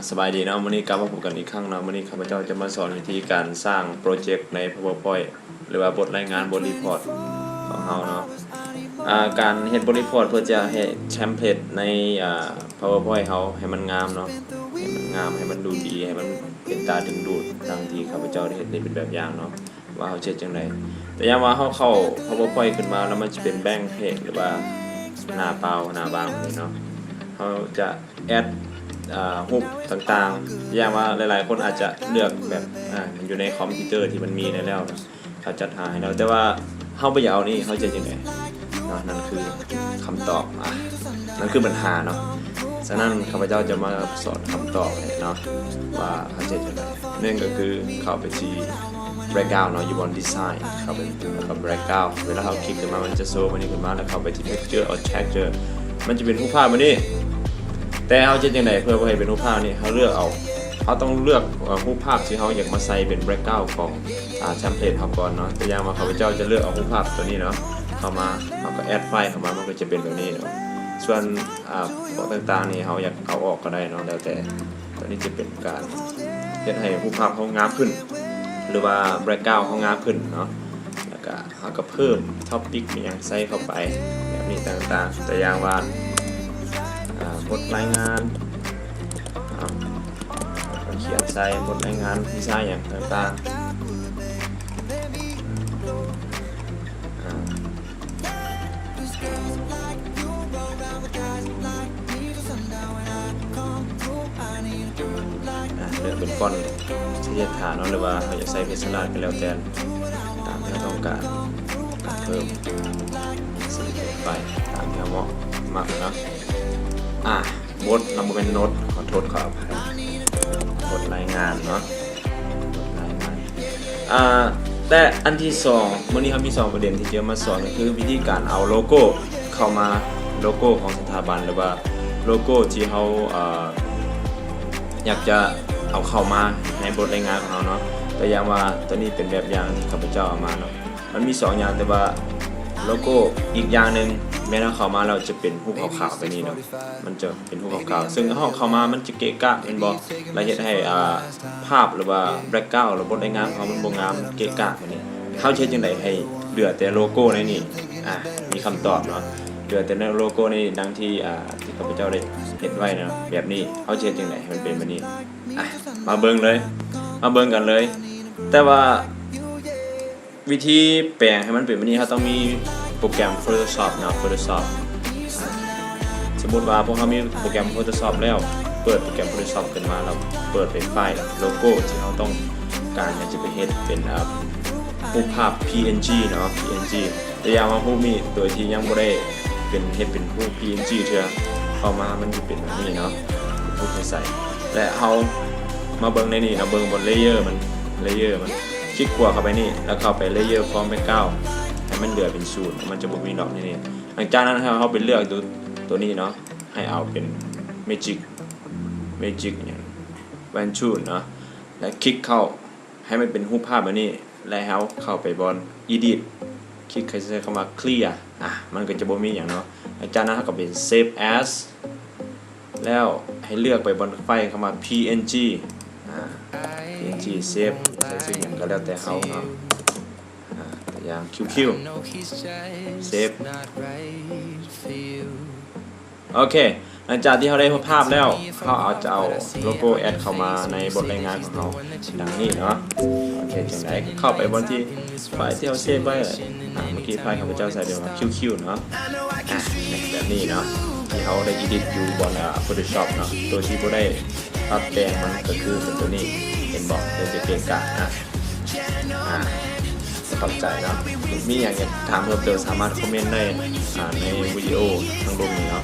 สบายดีเนาะวันนี้กลับมาพบกันอีกครั้งเนาะวันนี้ข้าพเจ้าจะมาสอนวิธีการสร้างโปรเจกต์ใน PowerPoint หรือว่าบทรายงานบทรีพอร์ตของเราเนาะการเฮ็ดบทรีพอร์ตเพื่อจะให้เทมเพลตในPowerPoint เขาให้มันงามเนาะให้มันงามให้มันดูดีให้มันเป็นตาดึงดูดดังที่ข้าพเจ้าได้เฮ็ดเป็นแบบอย่างเนาะว่าเขาเฮ็ดจังได๋แต่ยามว่าเขาเข้า PowerPoint ขึ้นมาแล้วมันจะเป็นแบงค์เพจหรือว่าหน้าเปล่าหน้าบางนี่เนาะเขาจะแอดรูปต่างๆอย่างว่าหลายๆคนอาจจะเลือกแบบมันอยู่ในคอมพิวเตอร์ที่มันมีในแล้วนะเขาจัดหาให้เราแต่ว่าเฮาบ่อยากเอานี่เฮาจะยังไงเนาะนั่นคือคำตอบนั่นคือปัญหาเนาะฉะนั้นข้าพเจ้าจะมาสอนคำตอบเนาะว่าเขาจะยังไงนั่นก็คือเข้าไปที่ background เนาะอยู่บน design เข้าไปแล้วก็ background เวลาเราคลิกขึ้นมามันจะโชว์มันนี่ขึ้นมาแล้วเข้าไปที่ texture or texture มันจะเป็นรูปภาพมานี่แต่เขาจะยังไงเพื่อให้เป็นรูปภาพนี่เขาเลือกเขาต้องเลือกรูปภาพที่เขาอยากมาใส่เป็นแบ็คกราวด์ของเทมเพลตเขาก่อนเนาะแต่อย่างมาข้าพเจ้าจะเลือกเอารูปภาพตัวนี้เนาะเข้ามาเขาก็แอดไฟล์เข้ามามันก็จะเป็นแบบนี้เนาะส่วนพวกต่างๆนี่เขาอยากเอาออกก็ได้เนาะแล้วแต่ตัวนี้จะเป็นการเฮ็ดให้รูปภาพเขางามขึ้นหรือว่าแบ็คกราวด์เขางามขึ้นเนาะแล้วก็เขาก็เพิ่มท็อปปิกอย่างใส่เข้าไปแบบนี้ต่างๆแต่อย่างว่าบทรายงานเขียนใส่บทรายงานดีไซน์อย่างต่างๆเลือกเป็นฟอนต์ที่จะฐานหรือว่าเราจะใส่เพชรลาดก็แล้วแต่ตามที่เราต้องการเพิ่มสีไปตามที่เราเหมาะมากเนาะบทเราเป็นโน้ตขอโทษขออภัยบทรายงานเนาะบทรายงานแต่อันที่สองวันนี้เขามี2ประเด็นที่จะมาสอนก็คือวิธีการเอาโลโก้เข้ามาโลโก้ของสถาบันหรือว่าโลโก้ที่เขาอยากจะเอาเข้ามาในบทรายงานของเราเนาะแต่อย่างว่าตัวนี้เป็นแบบอย่างที่ข้าพเจ้าเอามาเนาะมันมี2อย่างแต่ว่าโลโก้อีกอย่างนึงแม้เราเข้ามาเราจะเป็นรูปขาวๆไปนี่เนาะมันจะเป็นรูปขาวๆซึ่งเข้ามามันจะเกะกะเป็นบ่เราเฮ็ดให้ภาพหรือว่าแบ็คกราวด์หรือบทรายงานของมันบ่งามเกะกะแบบนี้เฮาเฮ็ดจังได๋ให้เหลือแต่โลโก้ในนี่มีคำตอบเนาะเหลือแต่โลโก้ในดังที่ที่ข้าพเจ้าได้เฮ็ดไว้เนาะแบบนี้เฮาเฮ็ดจังได๋ให้มันเป็นแบบนี้มาเบิ่งกันเลยแต่ว่าวิธีแปลงให้มันเป็นแบบนี้เขาต้องมีโปรแกรม Photoshop เนาะ Photoshop สมมุติว่าพวกเขามีโปรแกรม Photoshop แล้วเปิดโปรแกรม Photoshop ขึ้นมาแล้วเปิดเป็นไฟล์โลโก้ที่เขาต้องการอยากจะไปเฮ็ดเป็นรูปภาพ PNG เนาะ PNG แต่อย่างว่าผู้มีโดยที่ยังบ่ได้เป็นเฮ็ดเป็นรูป PNG เทื่อเข้ามามันจะเป็นแบบนี้เนาะรูปใส่และเฮามาเบิ่งในนี่เนาะเบิ่งบนเลเยอร์มันคลิกขวาเข้าไปนี่แล้วเข้าไปเลเยอร์ฟอร์มแบ็คกราวด์ให้มันเหลือเป็น0มันจะบ่มีดอกนี่หลังจากนั้นเราไปเลือกตัวนี้เนาะให้เอาเป็นเมจิกอย่างแวนชูเนาะแล้วคลิกเข้าให้มันเป็นรูปภาพแบบนี้แล้วเข้าไปบน edit คลิกเข้ามา clear มันก็จะบ่มีอย่างเนาะหลังจากนั้นเราก็เป็น save as แล้วให้เลือกไปบนไฟล์เข้ามา PNG PNG save ใส่สิ่งอย่างก็แล้วแต่เขาเนาะอย่าง QQ save โอเคหลังจากที่เขาได้ภาพแล้วเขาจะเอาโลโก้แอดเข้ามาในบทรายงานของเราดังนี้เนาะโอเคจังได๋เข้าไปบนที่ไฟล์ที่เราเซฟไว้เมื่อกี้ไฟล์ของพระเจ้าใส่เดี๋ยวว่า QQ เนาะแบบนี้เนาะที่เขาได้ edit อยู่บนPhotoshop เนาะตัวที่บ่ได้ปรับแต่งมันก็คือเป็นตัวนี้เห็นบอกเดี๋ยวจะเกะกะเข้าใจเนาะมีอย่างถามเพิ่มเติมสามารถคอมเมนต์ได้ในวิดีโอทางลงนี้เนาะ